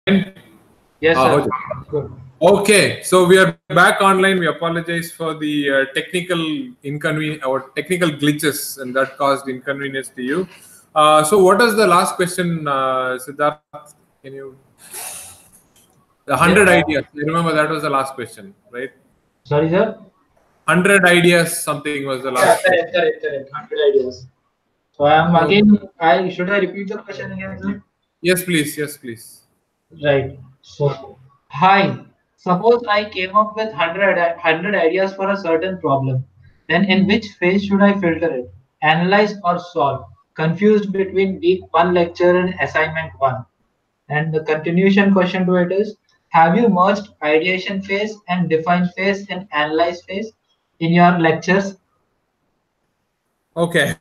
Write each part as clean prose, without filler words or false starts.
Yes, sir. Good. Okay, so we are back online. We apologize for the technical inconvenience or technical glitches, and that caused inconvenience to you. So, what is the last question, Siddharth? Can you? The 100 ideas. I remember that was the last question, right? Sorry, sir. 100 ideas. Something was the last. Yeah, correct. 100 ideas. So I am again. Should I repeat the question again, sir? Yes, please. Yes, please. Right. So, hi. Suppose I came up with 100 ideas for a certain problem. Then in which phase should I filter it? Analyze or solve? Confused between week 1 lecture and assignment 1. And the continuation question to it is, have you merged ideation phase and define phase and analyze phase in your lectures? Okay.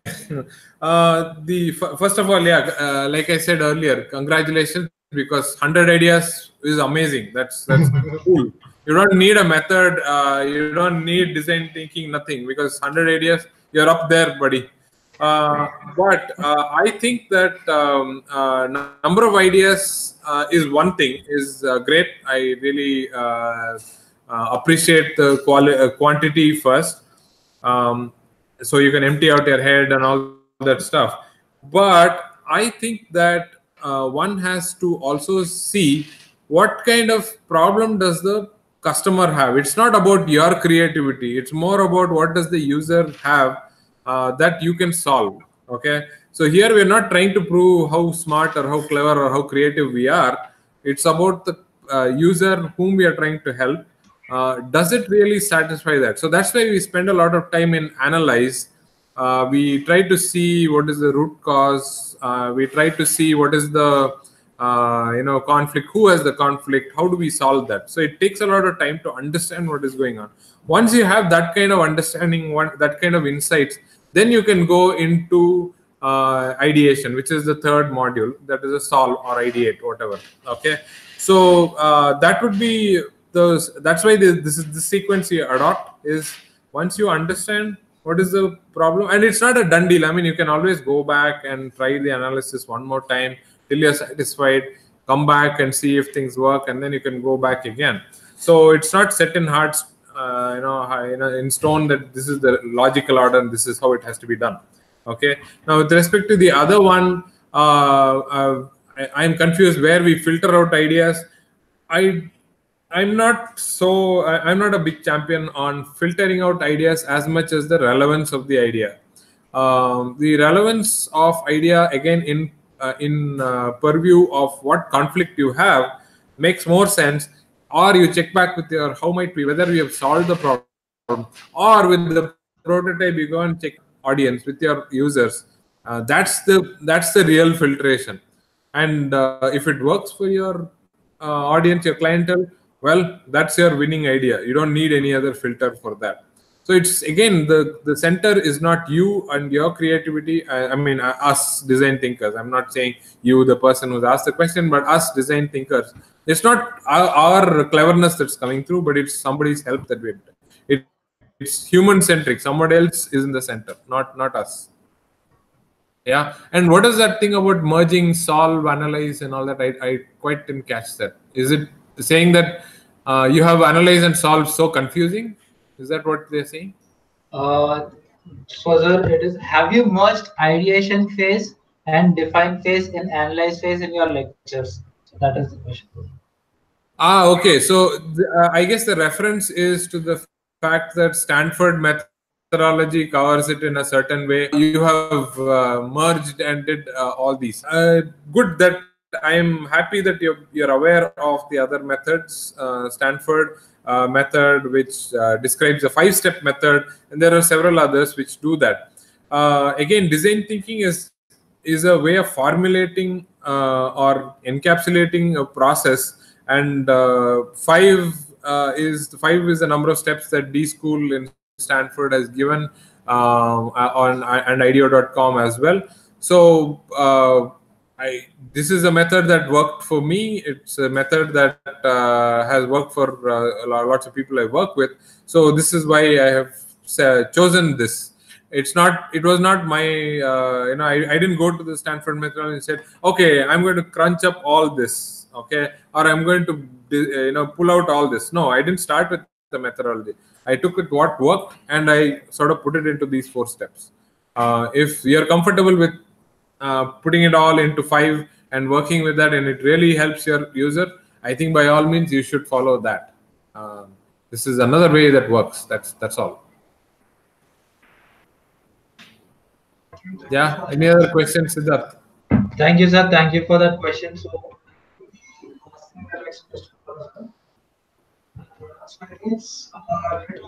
First of all, yeah, like I said earlier, congratulations, because 100 ideas is amazing. That's cool. You don't need a method. You don't need design thinking, nothing, because 100 ideas, you're up there, buddy. But I think that number of ideas is one thing, is great. I really appreciate the quantity first. So you can empty out your head and all that stuff. But I think that one has to also see what kind of problem does the customer have. It's not about your creativity. It's more about what does the user have that you can solve. Okay. So here we're not trying to prove how smart or how clever or how creative we are. It's about the user whom we are trying to help. Does it really satisfy that? So that's why we spend a lot of time in analyze. We try to see what is the root cause. We try to see what is the conflict. Who has the conflict? How do we solve that? So it takes a lot of time to understand what is going on. Once you have that kind of understanding, that kind of insights, then you can go into ideation, which is the third module. That is a solve or ideate, whatever. Okay. So that would be that's why this is the sequence you adopt. Is once you understand what is the problem, and it's not a done deal. I mean, you can always go back and try the analysis one more time till you're satisfied, come back and see if things work, and then you can go back again. So it's not set in hard in stone that this is the logical order and this is how it has to be done. Okay. Now with respect to the other one, I'm confused where we filter out ideas. I'm not a big champion on filtering out ideas as much as the relevance of the idea. The relevance of idea, again, in purview of what conflict you have, makes more sense. Or you check back with your whether we have solved the problem, or with the prototype you go and check audience with your users. That's the real filtration. And if it works for your audience, your clientele, well, that's your winning idea. You don't need any other filter for that. So it's, again, the center is not you and your creativity. I mean, us design thinkers. I'm not saying you, the person who's asked the question, but us design thinkers. It's not our cleverness that's coming through, but it's somebody's help that we're doing. It's human centric. Someone else is in the center, not us. Yeah. And what is that thing about merging, solve, analyze, and all that? I quite didn't catch that. Is it saying that you have analyze and solve so confusing? Is that what they're saying? So sir, it is, have you merged ideation phase and define phase and analyze phase in your lectures? So that is the question. Okay. So I guess the reference is to the fact that Stanford methodology covers it in a certain way. You have merged and did all these. Good that I am happy that you're aware of the other methods, Stanford method, which describes a 5-step method, and there are several others which do that. Again, design thinking is a way of formulating or encapsulating a process, and 5 is the number of steps that D School in Stanford has given on and IDEO.com as well. So this is a method that worked for me. It's a method that has worked for lots of people I work with. So this is why I have chosen this. It was not my, I didn't go to the Stanford method and said, okay, I'm going to crunch up all this. okay, or I'm going to pull out all this. No, I didn't start with the methodology. I took it what worked and I sort of put it into these 4 steps. If you're comfortable with putting it all into 5 and working with that, and it really helps your user, I think by all means you should follow that. This is another way that works. That's all. Yeah. Any other questions, Siddharth? Thank you, sir. Thank you for that question. So, asking the next question for us, sir. So I think it's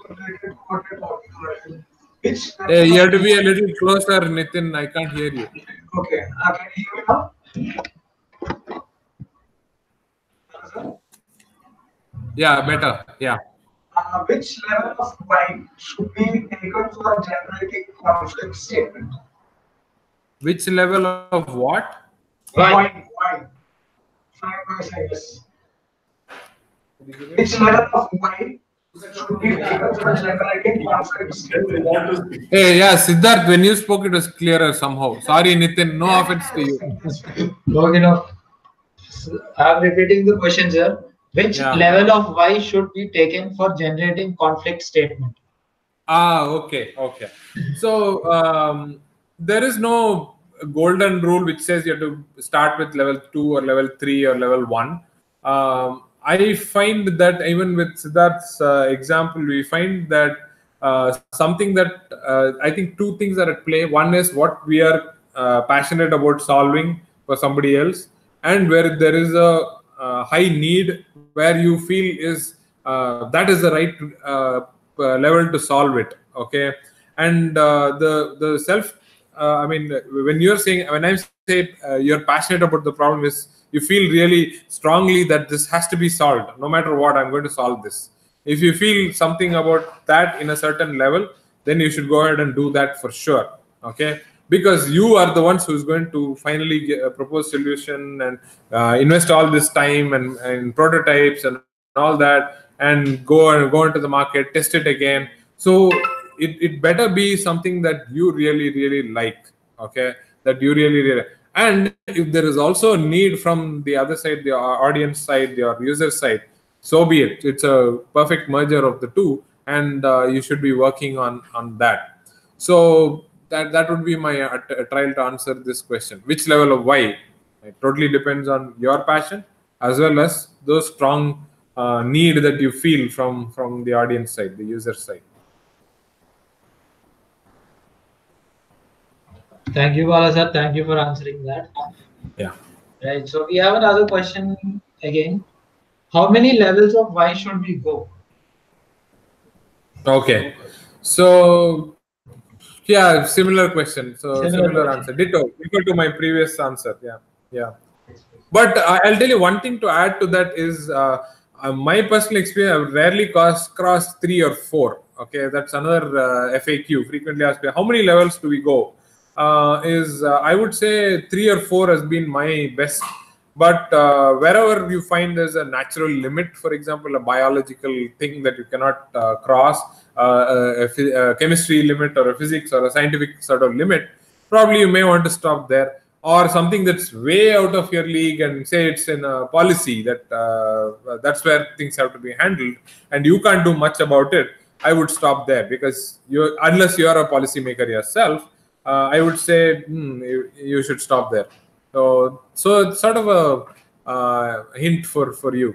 related to what we're talking about. Which Hey, level you of have to be a little closer, Nitin. I can't hear you. okay, can you hear me now? Sir? Yeah, better. Yeah. Which level of wine should be taken for generating conflict statement? Which level of what? Wine. 5%, yes. Which level of wine should be taken for generating conflict statement? Hey, yeah, Siddharth, when you spoke, it was clearer somehow. Sorry, Nitin. No offense to you. Long enough. I'm repeating the question, sir. Which Yeah. level of Y should be taken for generating conflict statement? Okay, okay. So there is no golden rule which says you have to start with level 2 or level 3 or level 1. I find that even with Siddharth's example, we find that something that I think 2 things are at play. One is what we are passionate about solving for somebody else, and where there is a high need where you feel is that is the right level to solve it. Okay, and the self. I mean, when I say you're passionate about the problem, is you feel really strongly that this has to be solved. No matter what, I'm going to solve this. If you feel something about that in a certain level, then you should go ahead and do that for sure. Okay, because you are the ones who's going to finally propose solution and invest all this time and prototypes and all that, and go into the market, test it again. So it better be something that you really like. Okay, that you really. And if there is also a need from the other side, the audience side, your user side, so be it. It's a perfect merger of the two, and you should be working on that. So that would be my trial to answer this question. Which level of why? It totally depends on your passion as well as those strong need that you feel from the audience side, the user side. Thank you, Bala sir. Thank you for answering that. Yeah. Right. So we have another question again. How many levels of Y should we go? Okay. So yeah, similar question. So Similar similar question. answer. Ditto. Equal to my previous answer. Yeah. Yeah. But I'll tell you one thing to add to that is my personal experience. I've rarely crossed 3 or 4. Okay, that's another FAQ, frequently asked. How many levels do we go? I would say 3 or 4 has been my best. But wherever you find there's a natural limit, for example, a biological thing that you cannot cross, a chemistry limit or a physics or a scientific sort of limit, probably you may want to stop there. Or something that's way out of your league, and say it's in a policy that that's where things have to be handled, and you can't do much about it. I would stop there, because unless you are a policymaker yourself, I would say you should stop there. So it's sort of a hint for you.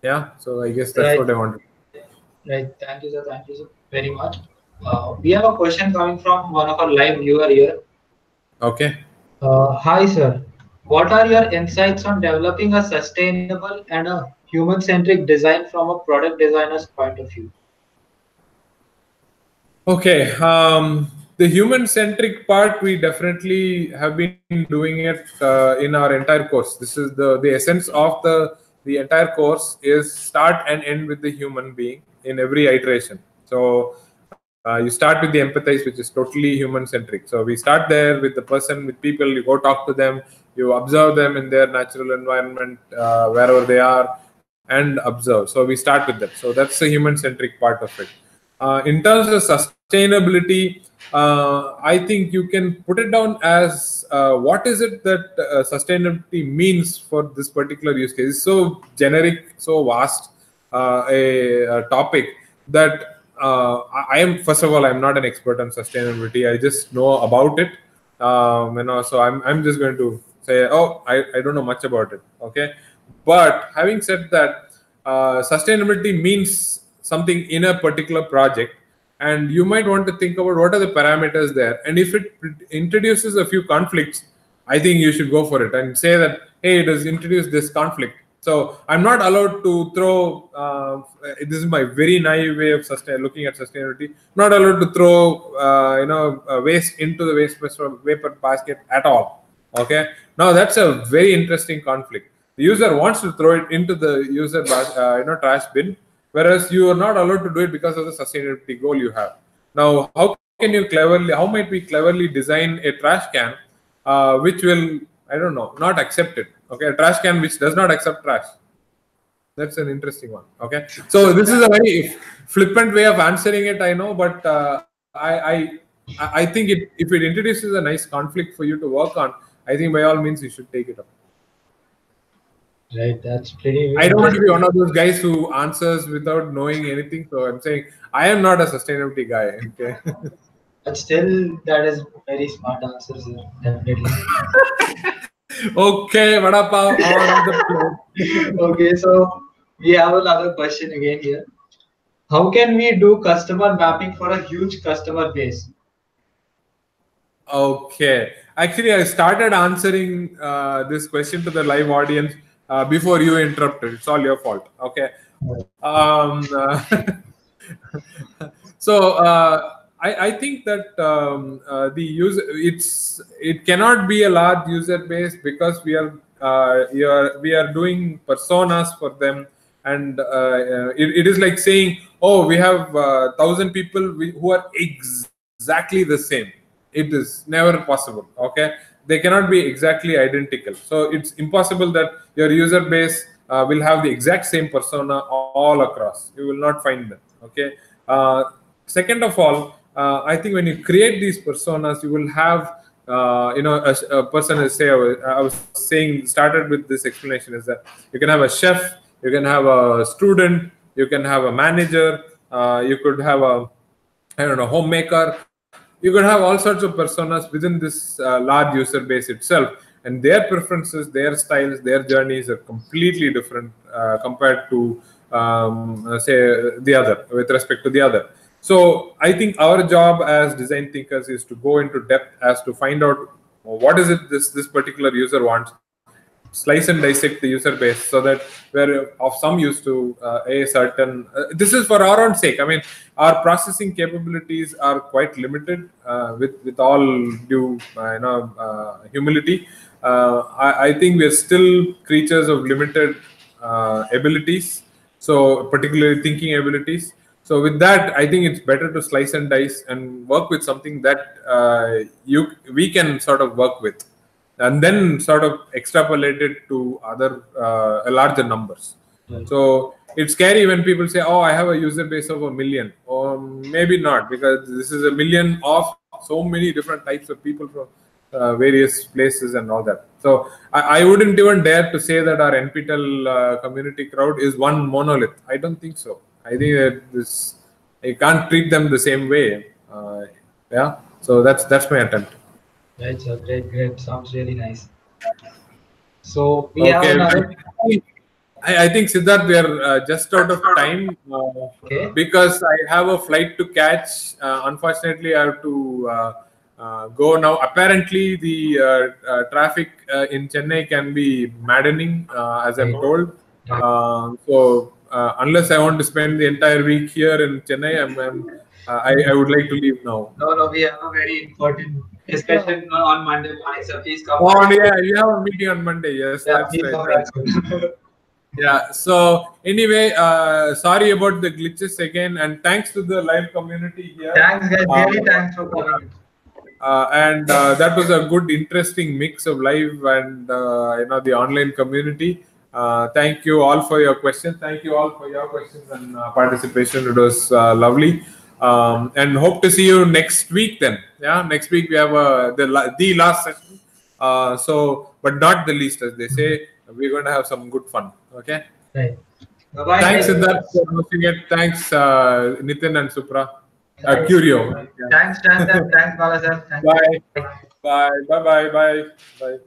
Yeah. So I guess that's Right. what I wanted. Right. Thank you, sir. Thank you so very much. We have a question coming from one of our live viewer here. Okay. Hi, sir. What are your insights on developing a sustainable and a human-centric design from a product designer's point of view? Okay, the human-centric part, we definitely have been doing it in our entire course. This is the essence of the entire course is start and end with the human being in every iteration. So you start with the empathize, which is totally human-centric. So we start there with the person, with people. You go talk to them, you observe them in their natural environment, wherever they are, and observe. So we start with that. So that's the human-centric part of it. In terms of sustainability, I think you can put it down as what is it that sustainability means for this particular use case. It's so generic, so vast a topic that I am, first of all, I'm not an expert on sustainability. I just know about it. So I'm just going to say, oh, I don't know much about it. Okay. But having said that, sustainability means something in a particular project, and you might want to think about what are the parameters there. And if it introduces a few conflicts, I think you should go for it and say that, hey, it has introduced this conflict. So I'm not allowed to throw. This is my very naive way of looking at sustainability. Not allowed to throw, waste into the waste vapor basket at all. Okay. Now that's a very interesting conflict. The user wants to throw it into the trash bin, whereas you are not allowed to do it because of the sustainability goal you have. Now, how might we cleverly design a trash can which will, I don't know, not accept it? Okay, a trash can which does not accept trash. That's an interesting one. Okay, so this is a very flippant way of answering it, I know, but I think if it introduces a nice conflict for you to work on, I think by all means you should take it up. Right, that's pretty. I don't want to be one of those guys who answers without knowing anything. So I'm saying I am not a sustainability guy. Okay. But still, that is very smart answers, sir. Definitely. Okay, vada pav on the plate. Okay, so we have another question again here. How can we do customer mapping for a huge customer base? Okay. Actually, I started answering this question to the live audience before you interrupted. It's all your fault. Okay. So I think that the user, it cannot be a large user base because we are doing personas for them, and it is like saying, oh, we have 1,000 people who are exactly the same. It is never possible. Okay, they cannot be exactly identical. So it's impossible that your user base will have the exact same persona all across. You will not find them. Okay. Second of all, I think when you create these personas, you will have a person. I was saying, started with this explanation is that you can have a chef, you can have a student, you can have a manager, you could have a, I don't know, homemaker. You could have all sorts of personas within this large user base itself, and their preferences, their styles, their journeys are completely different compared to say the other, with respect to the other. So I think our job as design thinkers is to go into depth as to find out what is it this particular user wants, slice and dissect the user base so that we're of some use to a certain. This is for our own sake. I mean, our processing capabilities are quite limited. With all due humility, I think we're still creatures of limited abilities. So particularly thinking abilities. So with that, I think it's better to slice and dice and work with something that we can sort of work with, and then sort of extrapolate it to other larger numbers. Right. So it's scary when people say, oh, I have a user base of 1 million, or maybe not, because this is 1 million of so many different types of people from various places and all that. So I wouldn't even dare to say that our NPTEL community crowd is one monolith. I don't think so. I think that you can't treat them the same way. Yeah. So that's my attempt. Right, sir. Great, great. Sounds really nice. So we have Okay. another. I think, Siddharth, we are just out of time Okay. because I have a flight to catch. Unfortunately, I have to go now. Apparently, the traffic in Chennai can be maddening, as I'm told. So unless I want to spend the entire week here in Chennai, I would like to leave now. No, we have a very important discussion on Monday morning, so please come. Oh, yeah, you have a meeting on Monday. Yes, Yeah, that's please right. come back soon. Yeah. So anyway, sorry about the glitches again, and thanks to the live community here. Thanks, guys. Really, thanks for coming. And that was a good, interesting mix of live and the online community. Thank you all for your questions. Thank you all for your questions and participation. It was lovely. And hope to see you next week then. Yeah, next week we have the last session. So, but not the least, as they say, we're going to have some good fun. Okay. Right. Bye-bye, Thanks, guys. Siddharth, for hosting it. Thanks, Nitin and Supra. Thanks, Curio. Yeah. thanks, Chan, sir. Thanks, Bala, sir. Thank you. Bye. Bye. Bye. Bye. Bye. Bye. Bye.